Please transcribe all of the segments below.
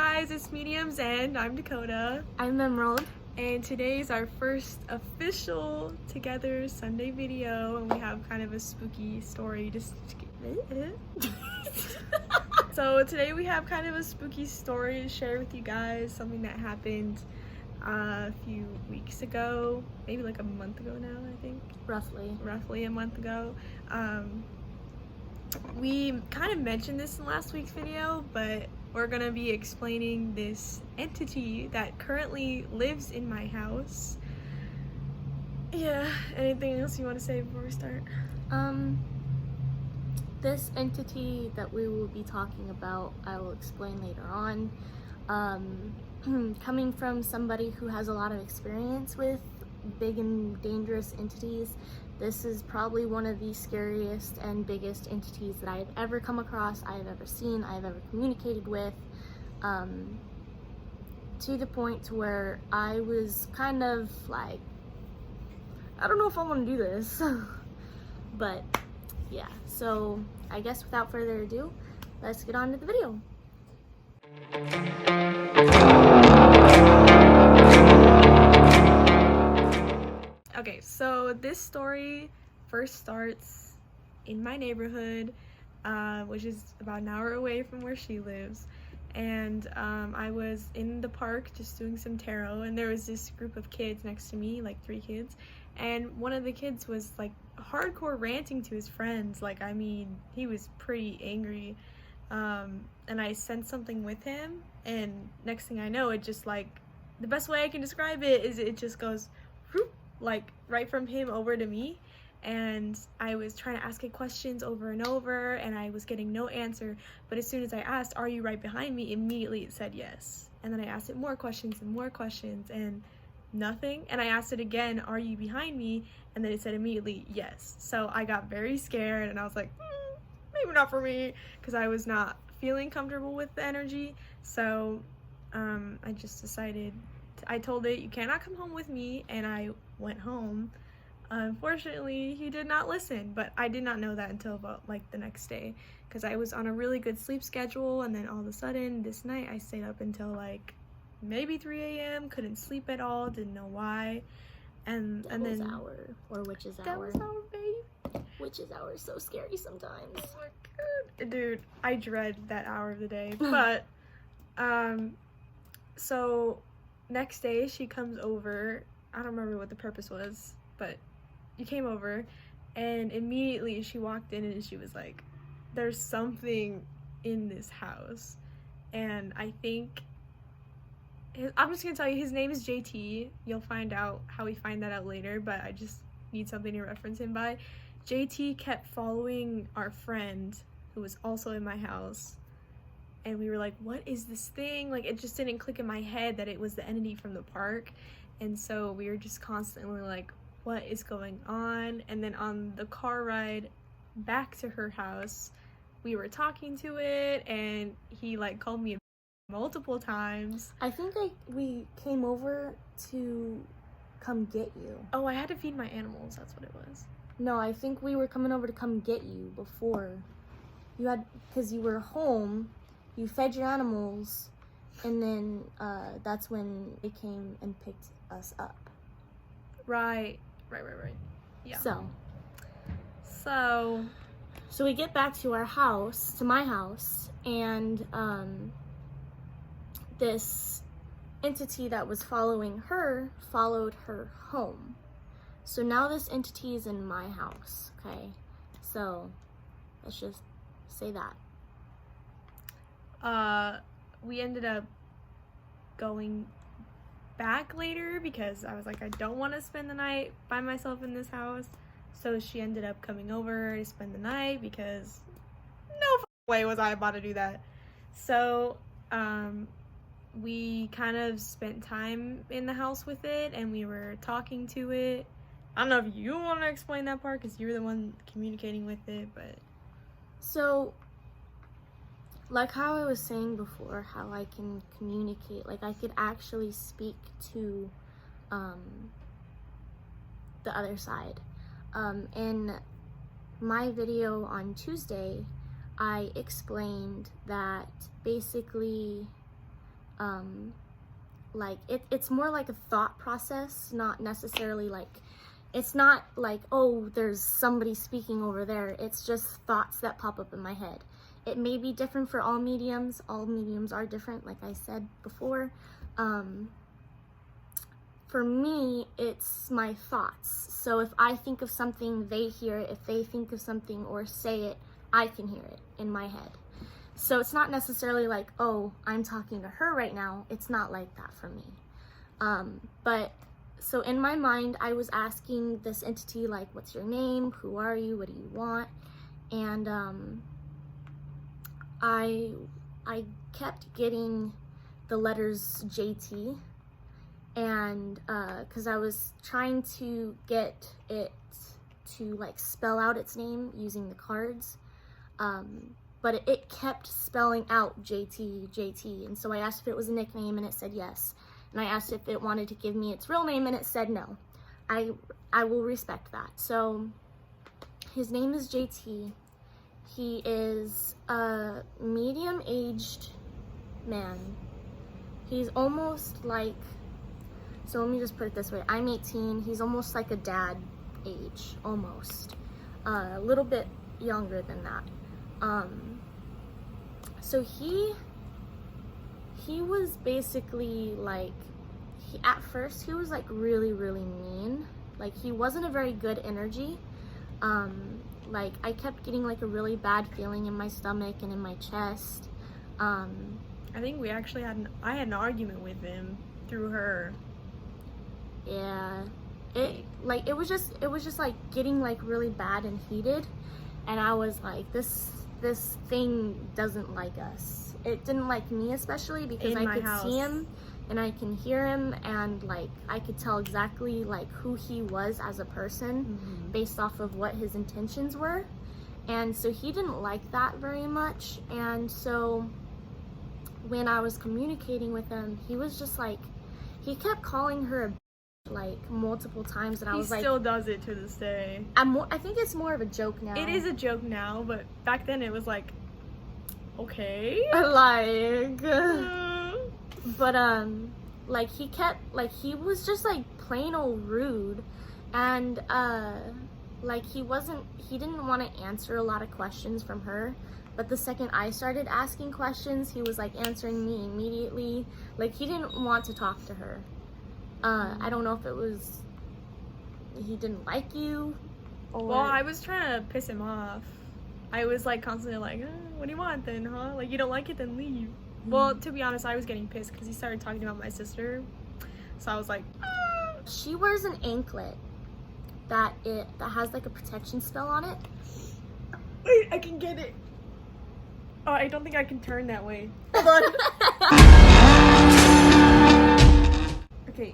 guys, it's Mediums and I'm Dakota. I'm Emerald. And today's our first official together Sunday video, and we have kind of a spooky story So today we have kind of a spooky story to share with you guys, something that happened a few weeks ago, maybe like a month ago now, I think. Roughly a month ago. We kind of mentioned this in last week's video, but we're gonna be explaining this entity that currently lives in my house. Yeah, anything else you want to say before we start? This entity that we will be talking about, I will explain later on. Coming from somebody who has a lot of experience with big and dangerous entities, this is probably one of the scariest and biggest entities that I've ever come across, I've ever seen, I've ever communicated with, to the point to where I was kind of like, I don't know if I want to do this, but yeah, so I guess without further ado, let's get on to the video. Okay, so this story first starts in my neighborhood, which is about an hour away from where she lives. And I was in the park just doing some tarot, and there was this group of kids next to me, like 3 kids, and one of the kids was like hardcore ranting to his friends. Like, I mean, he was pretty angry, and I sensed something with him, and next thing I know, it just, like, the best way I can describe it is it just goes whoop, like right from him over to me. And I was trying to ask it questions over and over, and I was getting no answer. But as soon as I asked, "Are you right behind me?" immediately it said yes. And then I asked it more questions and nothing. And I asked it again, "Are you behind me?" And then it said immediately yes. So I got very scared, and I was like, maybe not for me, because I was not feeling comfortable with the energy. So I just decided, I told it, "You cannot come home with me," and I went home. Unfortunately, he did not listen, but I did not know that until about like the next day, because I was on a really good sleep schedule, and then all of a sudden this night I stayed up until like maybe 3 a.m. couldn't sleep at all, didn't know why. And then Hour, or witch's hour. Devil's hour, babe. Witch's hour is so scary sometimes. Oh my god, dude, I dread that hour of the day. But so next day she comes over. I don't remember what the purpose was, but you came over, and immediately she walked in and she was like, "There's something in this house." And I think, I'm just gonna tell you, his name is JT. You'll find out how we find that out later, but I just need something to reference him by. JT kept following our friend who was also in my house, and we were like, what is this thing? Like, it just didn't click in my head that it was the entity from the park. And so we were just constantly like, what is going on? And then on the car ride back to her house, we were talking to it, and he like called me multiple times. I think we came over to come get you. Oh, I had to feed my animals, that's what it was. No, I think we were coming over to come get you before. You had, because you were home, you fed your animals, and then that's when they came and picked us up. Right. Yeah. So we get back to our house, to my house, and this entity that was following her followed her home. So now this entity is in my house, okay? So let's just say that. We ended up going back later because I was like, I don't want to spend the night by myself in this house. So she ended up coming over to spend the night, because no way was I about to do that. So we kind of spent time in the house with it, and we were talking to it. I don't know if you want to explain that part, because you're the one communicating with it, but... So, like how I was saying before, how I can communicate, like I could actually speak to the other side. In my video on Tuesday, I explained that basically Like it's more like a thought process, not necessarily like, it's not like, oh, there's somebody speaking over there. It's just thoughts that pop up in my head. It may be different for all mediums. All mediums are different, like I said before. For me, it's my thoughts. So if I think of something, they hear it. If they think of something or say it, I can hear it in my head. So it's not necessarily like, oh, I'm talking to her right now. It's not like that for me. But so in my mind, I was asking this entity, like, what's your name? Who are you? What do you want? And I kept getting the letters JT, and because I was trying to get it to like spell out its name using the cards, but it kept spelling out JT, and so I asked if it was a nickname, and it said yes. And I asked if it wanted to give me its real name, and it said no. I will respect that. So his name is JT. He is a medium-aged man. He's almost like, so let me just put it this way. I'm 18. He's almost like a dad age, almost. A little bit younger than that. So he was basically like, at first he was like really, really mean. Like, he wasn't a very good energy. Like, I kept getting like a really bad feeling in my stomach and in my chest. I think we actually I had an argument with him through her. Yeah. It was just like getting like really bad and heated, and I was like, this thing doesn't like us. It didn't like me, especially because I could see him and I can hear him, and like I could tell exactly like who he was as a person based off of what his intentions were. And so he didn't like that very much. And so when I was communicating with him, he was just like, he kept calling her a like multiple times, and I was like, he still does it to this day. I think it's more of a joke now. It is a joke now, but back then it was like, okay. Like, but like he kept, like, he was just like plain old rude, and like he didn't want to answer a lot of questions from her. But the second I started asking questions, he was like answering me immediately. Like, he didn't want to talk to her. I don't know if it was he didn't like you, or... Well, I was trying to piss him off. I was like constantly like, what do you want then, huh? Like, you don't like it, then leave. Well, to be honest, I was getting pissed because he started talking about my sister. So I was like, She wears an anklet that has like a protection spell on it. Wait, I can get it. Oh, I don't think I can turn that way. Hold on. Okay.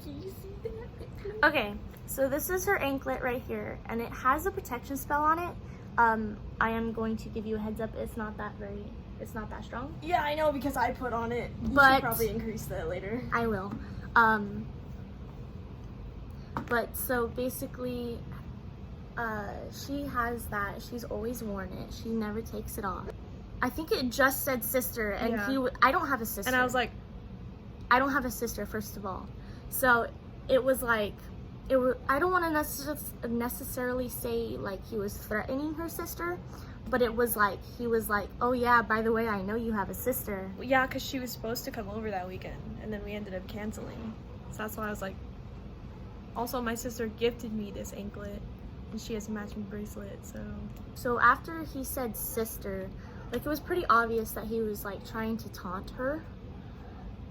Can you see that? Okay, so this is her anklet right here, and it has a protection spell on it. I am going to give you a heads up. It's not that strong. Yeah, I know, because I put on it. You But should probably increase that later. I will. But so basically, she has that. She's always worn it. She never takes it off. I think it just said sister, and Yeah. I don't have a sister. And I was like, I don't have a sister, first of all. So it was like, I don't want to necessarily say like he was threatening her sister, but it was like, he was like, oh yeah, by the way, I know you have a sister. yeah, because she was supposed to come over that weekend, and then we ended up canceling. So that's why I was like, also my sister gifted me this anklet, and she has a matching bracelet, so. So after he said sister, like, it was pretty obvious that he was like trying to taunt her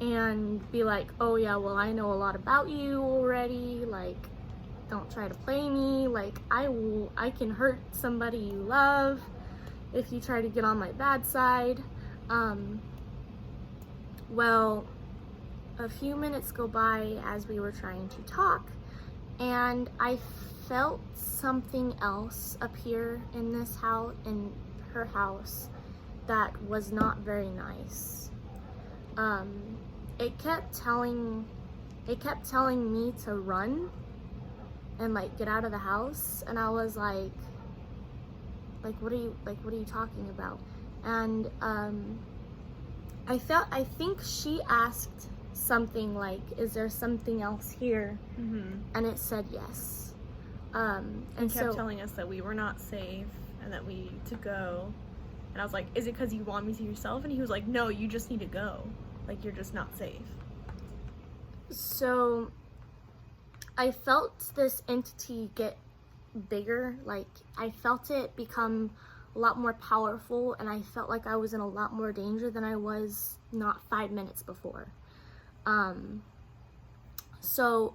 and be like, oh yeah, well, I know a lot about you already, like, don't try to play me, like, I can hurt somebody you love if you try to get on my bad side. Well, a few minutes go by as we were trying to talk, and I felt something else appear in this house, in her house, that was not very nice. It kept telling me to run and like get out of the house, and I was like what are you talking about? And I think she asked something like, is there something else here? And it said yes. And kept so telling us that we were not safe and that we need to go. And I was like, is it because you want me to yourself? And he was like, no, you just need to go. Like, you're just not safe. So I felt this entity get bigger. Like, I felt it become a lot more powerful, and I felt like I was in a lot more danger than I was not 5 minutes before. So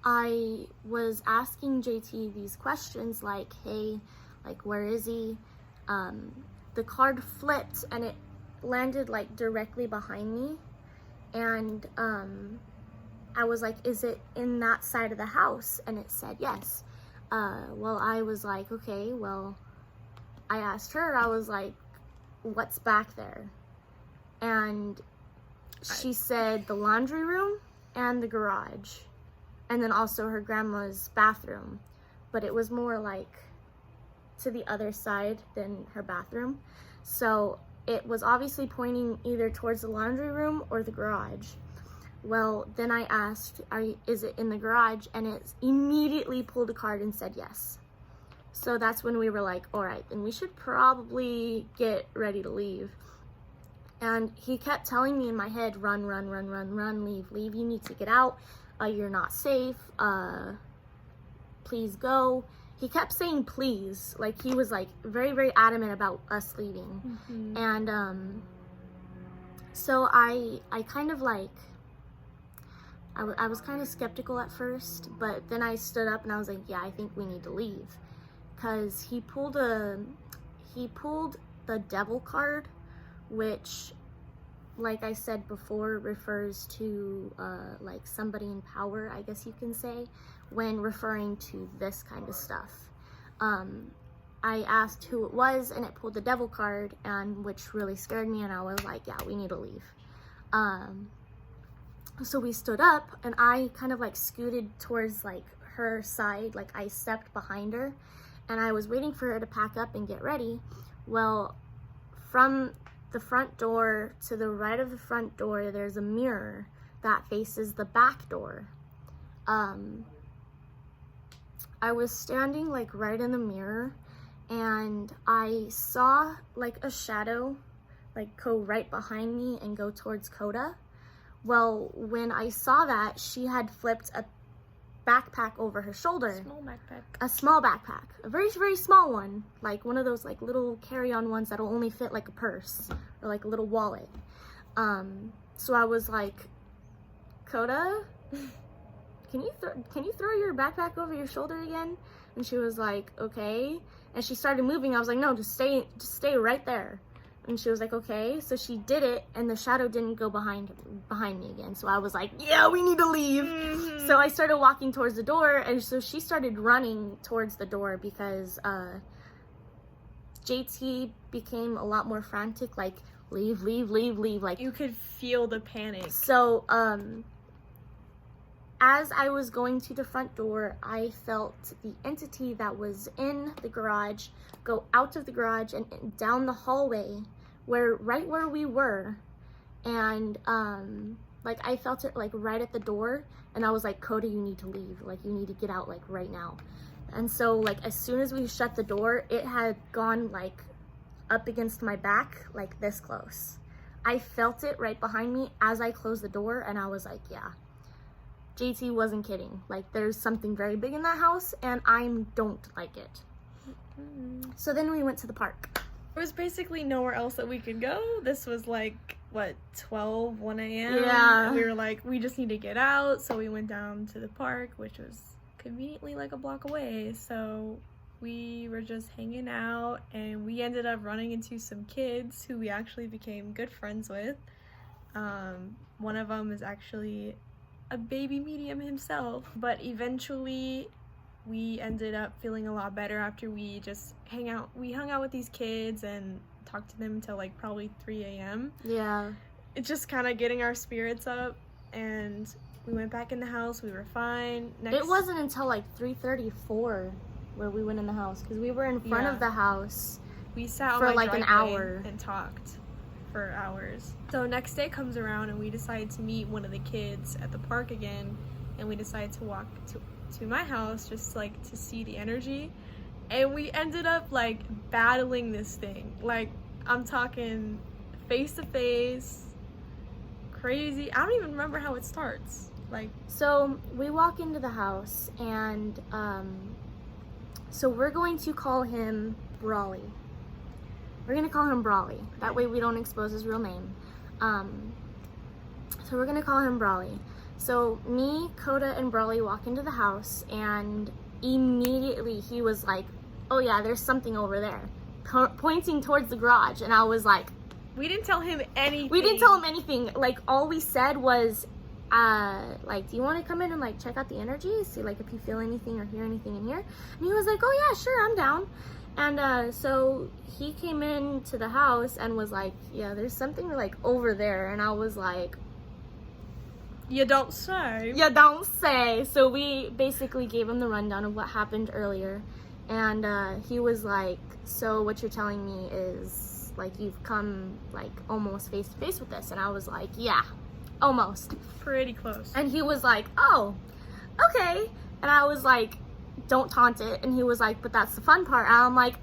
I was asking JT these questions like, hey, like, where is he? The card flipped and it landed like directly behind me, and I was like, is it in that side of the house? And it said yes. Well, I was like, okay, well, I asked her, I was like, what's back there? And she said the laundry room and the garage, and then also her grandma's bathroom, but it was more like to the other side than her bathroom. So it was obviously pointing either towards the laundry room or the garage. Well, then I asked, is it in the garage? And it immediately pulled a card and said yes. So that's when we were like, all right, then we should probably get ready to leave. And he kept telling me in my head, run, run, run, run, run, leave, leave. You need to get out. You're not safe. Please go. He kept saying please. Like, he was like very, very adamant about us leaving. And so I kind of like, I was kind of skeptical at first, but then I stood up and I was like, yeah, I think we need to leave. Because he pulled the devil card, which, like I said before, refers to like somebody in power, I guess you can say, when referring to this kind of stuff. I asked who it was, and it pulled the devil card, and which really scared me, and I was like, yeah, we need to leave. So we stood up, and I kind of like scooted towards like her side, like I stepped behind her, and I was waiting for her to pack up and get ready. Well, from the front door to the right of the front door, there's a mirror that faces the back door. I was standing like right in the mirror, and I saw like a shadow like go right behind me and go towards Coda. Well, when I saw that, she had flipped a backpack over her shoulder. Small backpack. A small backpack. A very, very small one. Like one of those like little carry-on ones that'll only fit like a purse or like a little wallet. So I was like, Coda, can you throw your backpack over your shoulder again? And she was like, okay. And she started moving. I was like, no, just stay right there. And she was like, okay. So she did it, and the shadow didn't go behind me again. So I was like, yeah, we need to leave. So I started walking towards the door, and so she started running towards the door because JT became a lot more frantic, like, leave, leave, leave, leave. Like, You could feel the panic. so as I was going to the front door, I felt the entity that was in the garage go out of the garage and down the hallway, right where we were, and like I felt it like right at the door, and I was like, Coda, you need to leave, like you need to get out like right now. And so like as soon as we shut the door, it had gone like up against my back, like this close. I felt it right behind me as I closed the door, and I was like, yeah, JT wasn't kidding. Like, there's something very big in that house, and I don't like it. So then we went to the park. There was basically nowhere else that we could go. This was like, what, 12, 1 a.m.? Yeah. And we were like, we just need to get out. So we went down to the park, which was conveniently like a block away. So we were just hanging out, and we ended up running into some kids who we actually became good friends with. One of them is actually a baby medium himself, but eventually we ended up feeling a lot better after we just hung out with these kids and talked to them until like probably 3 a.m. Yeah. It's just kind of getting our spirits up, and we went back in the house. We were fine. It wasn't until like 3:34 where we went in the house, because we were in front of the house. We sat for on my like an driveway hour and talked. for hours. So next day comes around and we decide to meet one of the kids at the park again, and we decide to walk to my house just like to see the energy. And we ended up like battling this thing. Like, I'm talking face to face, crazy. I don't even remember how it starts. Like, so we walk into the house, and so we're going to call him Brawly. We're gonna call him Brawly. That way we don't expose his real name. So we're gonna call him Brawly. So me, Coda, and Brawly walk into the house, and immediately he was like, "Oh yeah, there's something over there," pointing towards the garage. And I was like, we didn't tell him anything. we didn't tell him anything. Like, all we said was, like, do you want to come in and like check out the energy, see like if you feel anything or hear anything in here? And he was like, "Oh yeah, sure, I'm down." And so he came into the house and was like, "Yeah, there's something like over there." And I was like, "You don't say." "You don't say." So we basically gave him the rundown of what happened earlier. And he was like, "So what you're telling me is like you've come like almost face to face with this?" And I was like, "Yeah, almost." Pretty close. And he was like, "Oh, okay." And I was like, "Don't taunt it." And he was like, "But that's the fun part." And I'm like,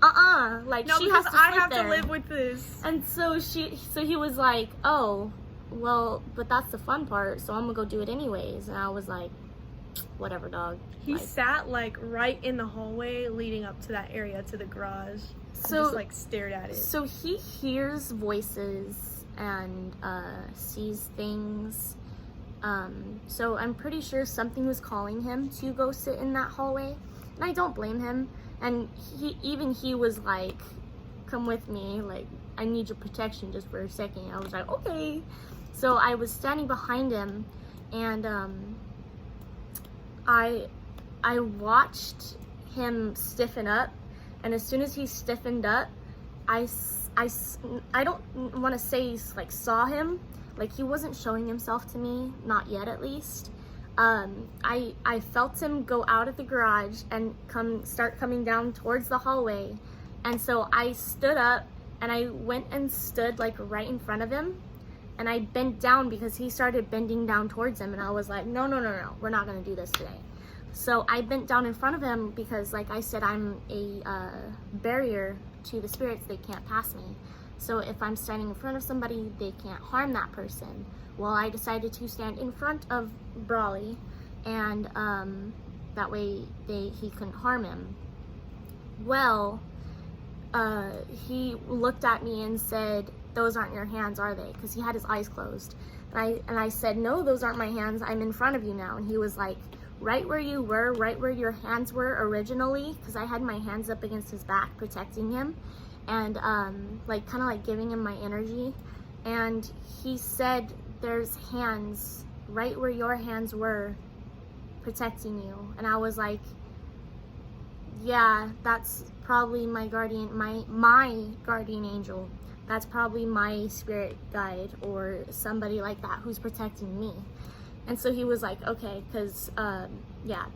like, no, she because has to I sleep have there. to live with this. And so he was like, "Oh, well, but that's the fun part, so I'm gonna go do it anyways." And I was like, "Whatever, dog." He Like, sat like right in the hallway leading up to that area, to the garage. So- and just like stared at it. so he hears voices and sees things. So I'm pretty sure something was calling him to go sit in that hallway, and I don't blame him. And he was like, "Come with me, like, I need your protection just for a second." I was like, "Okay." So I was standing behind him, and I watched him stiffen up, and as soon as he stiffened up, I don't want to say like saw him, like he wasn't showing himself to me, not yet at least. I felt him go out of the garage and start coming down towards the hallway, and so I stood up and I went and stood like right in front of him, and I bent down because he started bending down towards him, and I was like, no, we're not gonna do this today. So I bent down in front of him because, like I said, I'm a barrier to the spirits. They can't pass me. So if I'm standing in front of somebody, they can't harm that person. Well, I decided to stand in front of Brawly, and that way he couldn't harm him. Well, he looked at me and said, "Those aren't your hands, are they?" Because he had his eyes closed. And I said, "No, those aren't my hands. I'm in front of you now." And he was like, "Right where you were, right where your hands were originally," because I had my hands up against his back protecting him, and like kind of like giving him my energy. And he said, "There's hands right where your hands were protecting you." And I was like, "Yeah, that's probably my guardian, my guardian angel. That's probably my spirit guide or somebody like that who's protecting me." And so he was like, "Okay," because yeah,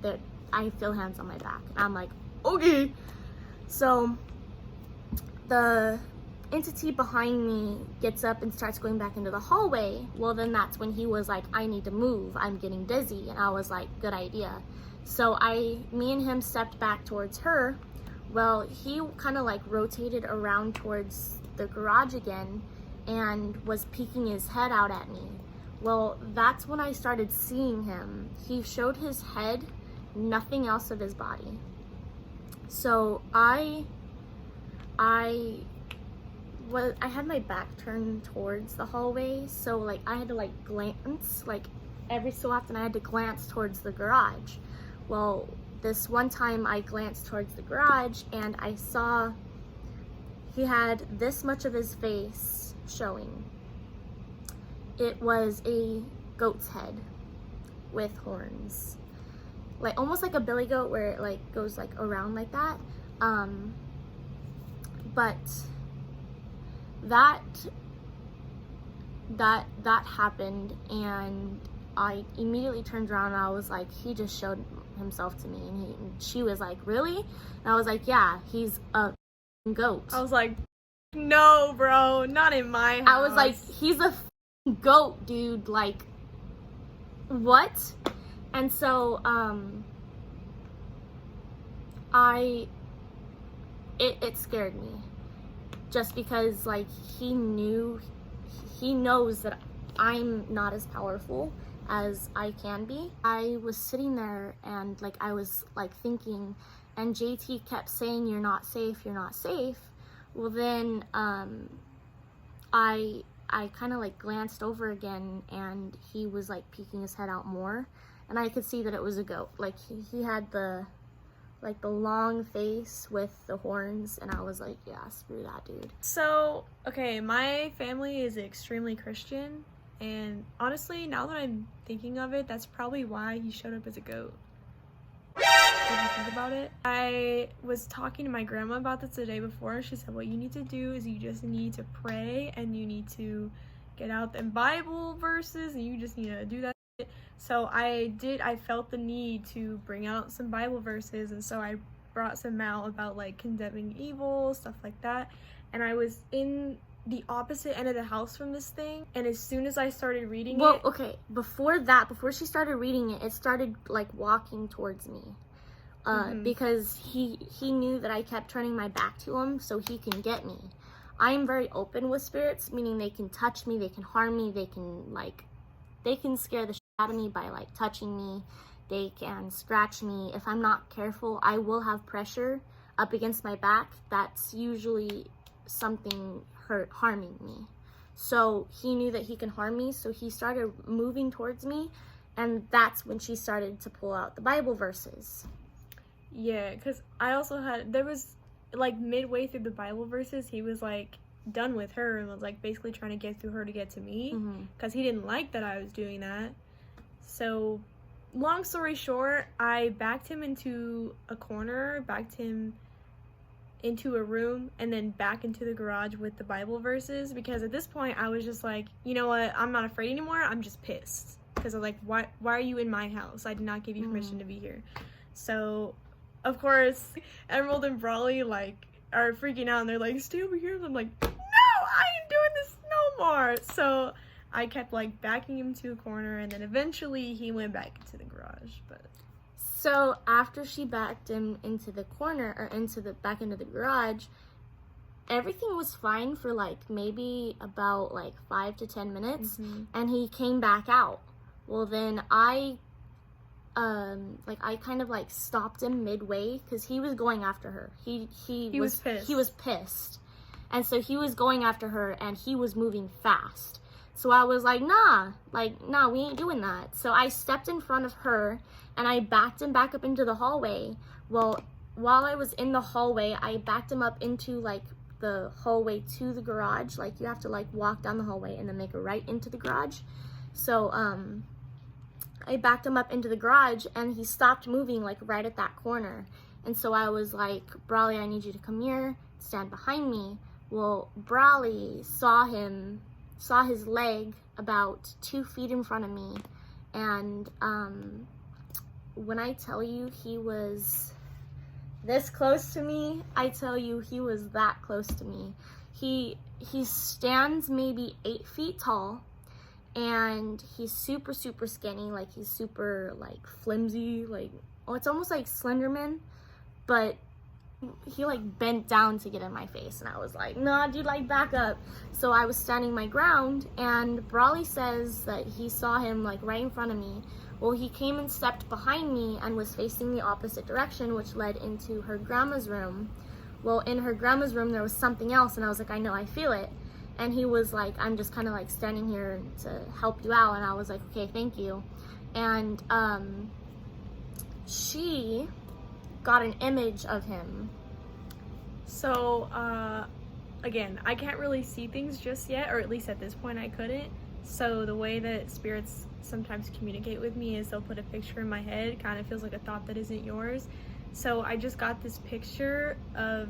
I feel hands on my back. And I'm like, "Okay." So the entity behind me gets up and starts going back into the hallway. Well, then that's when he was like, "I need to move, I'm getting dizzy." And I was like, "Good idea." So me and him stepped back towards her. Well, he kind of like rotated around towards the garage again and was peeking his head out at me. Well, that's when I started seeing him. He showed his head, nothing else of his body. So I had my back turned towards the hallway, so like I had to like glance, like every so often I had to glance towards the garage. Well, this one time I glanced towards the garage and I saw he had this much of his face showing. It was a goat's head with horns, like almost like a billy goat where it like goes like around like that. But that happened, and I immediately turned around and I was like, he just showed himself to me. And she was like, "Really?" And I was like, "Yeah, he's a goat." I was like, No, bro, not in my house. I was like, he's a goat, dude. Like, what? And so, it scared me. Just because, like, he knows that I'm not as powerful as I can be. I was sitting there and, like, I was, like, thinking, and JT kept saying, you're not safe, you're not safe. Well, then, I kind of, like, glanced over again, and he was, like, peeking his head out more, and I could see that it was a goat. Like, he had the long face with the horns, and I was like, yeah, screw that dude. So, okay, my family is extremely Christian, and honestly, now that I'm thinking of it, that's probably why he showed up as a goat. If you think about it. I was talking to my grandma about this the day before. She said, what you need to do is you just need to pray, and you need to get out them Bible verses, and you just need to do that. So I felt the need to bring out some Bible verses, and so I brought some out about, like, condemning evil, stuff like that. And I was in the opposite end of the house from this thing, and as soon as I started reading Well, okay, before she started reading it, it started, like, walking towards me. Because he knew that I kept turning my back to him so he can get me. I am very open with spirits, meaning they can touch me, they can harm me, they can scare the shit out of me by, like, touching me. They can scratch me. If I'm not careful, I will have pressure up against my back. That's usually something harming me. So he knew that he can harm me, so he started moving towards me, and that's when she started to pull out the Bible verses. Yeah, because I also there was, like, midway through the Bible verses, he was, like, done with her and was, like, basically trying to get through her to get to me, because he didn't like that I was doing that. So, long story short, I backed him into a corner, backed him into a room, and then back into the garage with the Bible verses, because at this point, I was just like, you know what, I'm not afraid anymore, I'm just pissed. Because I'm like, why are you in my house? I did not give you permission to be here. So, of course, Emerald and Brawley, like, are freaking out, and they're like, stay over here. And I'm like, no, I ain't doing this no more. So I kept, like, backing him to a corner, and then eventually he went back into the garage. But so after she backed him into the corner, or back into the garage, everything was fine for, like, maybe about, like, 5 to 10 minutes, and he came back out. Well, then I kind of, like, stopped him midway, because he was going after her. He was pissed. He was pissed. And so he was going after her, and he was moving fast. So I was like, nah, we ain't doing that. So I stepped in front of her, and I backed him back up into the hallway. Well, while I was in the hallway, I backed him up into, like, the hallway to the garage. Like, you have to, like, walk down the hallway and then make a right into the garage. So, I backed him up into the garage, and he stopped moving, like, right at that corner. And so I was like, Brawley, I need you to come here, stand behind me. Well, Brawley saw his leg about 2 feet in front of me, and when I tell you he was this close to me, I tell you he was that close to me. He stands maybe 8 feet tall, and he's super, super skinny, like, he's super, like, flimsy, like, it's almost like Slenderman, but he, like, bent down to get in my face, and I was like, nah, dude, like, back up. So I was standing my ground, and Brawley says that he saw him, like, right in front of me. Well, he came and stepped behind me and was facing the opposite direction, which led into her grandma's room. Well, in her grandma's room, there was something else, and I was like, I know, I feel it. And he was like, I'm just kind of, like, standing here to help you out. And I was like, okay, thank you. And she got an image of him. So, again, I can't really see things just yet, or at least at this point I couldn't. So the way that spirits sometimes communicate with me is they'll put a picture in my head. It kind of feels like a thought that isn't yours. So I just got this picture of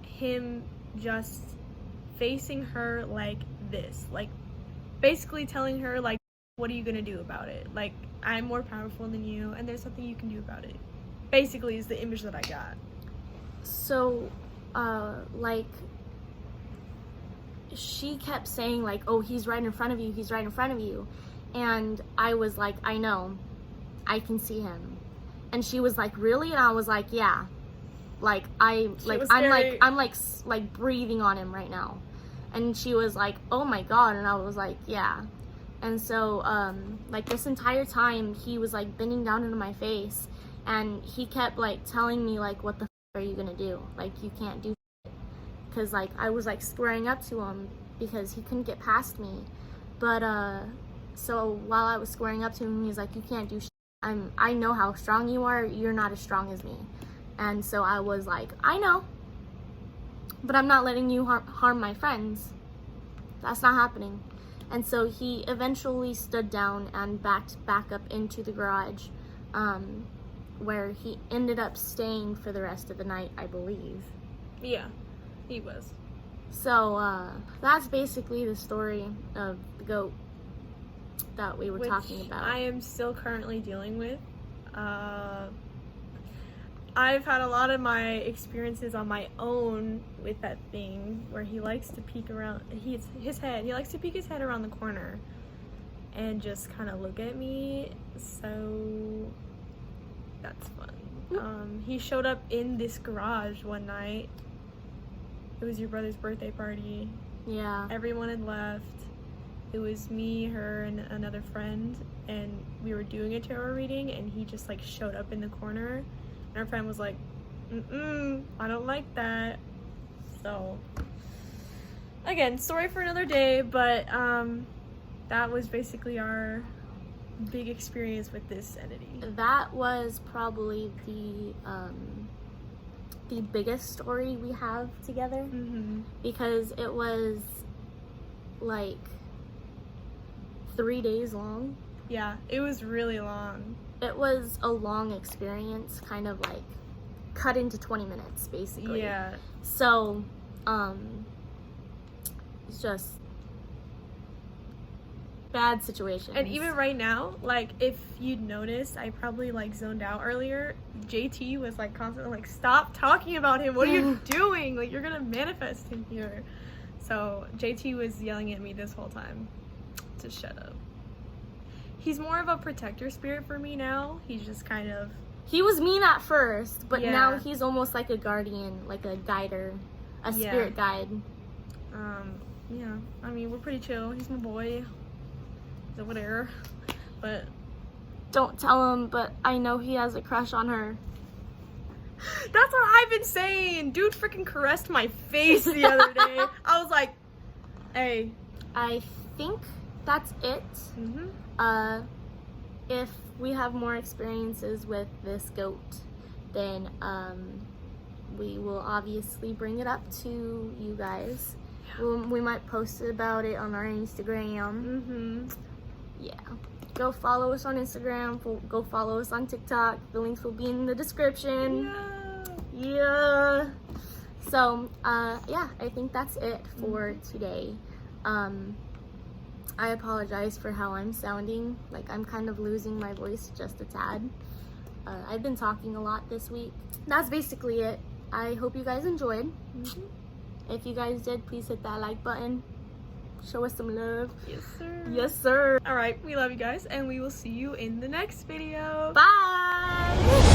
him just facing her like this, like, basically telling her, like, what are you gonna do about it? Like, I'm more powerful than you, and there's something you can do about it. Basically is the image that I got. So, like, she kept saying like, oh, he's right in front of you, he's right in front of you. And I was like, I know, I can see him. And she was like, really? And I was like, yeah. Like, I'm like breathing on him right now. And she was like, oh my God. And I was like, yeah. And so, like, this entire time, he was like bending down into my face, and he kept like telling me like, what the are you gonna do? Like, you can't do shit. Cause like, I was like squaring up to him because he couldn't get past me. But, so while I was squaring up to him, he's like, you can't do shit. I know how strong you are. You're not as strong as me. And so I was like, I know, but I'm not letting you harm my friends. That's not happening. And so he eventually stood down and backed back up into the garage, where he ended up staying for the rest of the night, I believe. Yeah, he was. So that's basically the story of the goat that we were talking about. I am still currently dealing with. I've had a lot of my experiences on my own with that thing where he likes to peek around he likes to peek his head around the corner and just kind of look at me, so that's fun. He showed up in this garage one night. It was your brother's birthday party. Yeah. Everyone had left. It was me, her, and another friend, and we were doing a tarot reading, and he just like showed up in the corner. And our friend was like, I don't like that. So, again, story for another day, but that was basically our big experience with this entity. That was probably the biggest story we have together, because it was like 3 days long. Yeah, it was really long. It was a long experience, kind of like cut into 20 minutes, basically. Yeah. So, it's just bad situations. And even right now, like, if you'd noticed, I probably like zoned out earlier. JT was like constantly like, stop talking about him. What are you doing? Like, you're gonna manifest him here. So JT was yelling at me this whole time to shut up. He's more of a protector spirit for me now. He's just kind of... He was mean at first, but Yeah. now he's almost like a guardian, like a guider, a spirit guide. Yeah. I mean, we're pretty chill. He's my boy. So whatever. But... Don't tell him, but I know he has a crush on her. That's what I've been saying. Dude freaking caressed my face the other day. I was like, hey. I think that's it. If we have more experiences with this goat, then we will obviously bring it up to you guys. We might post about it on our Instagram. Yeah. Go follow us on Instagram. Go follow us on TikTok. The links will be in the description. Yeah. So, yeah, I think that's it for today. I apologize for how I'm sounding. Like, I'm kind of losing my voice just a tad. I've been talking a lot this week. That's basically it. I hope you guys enjoyed. If you guys did, please hit that like button. Show us some love. Yes, sir. Yes, sir. Alright, we love you guys, and we will see you in the next video. Bye.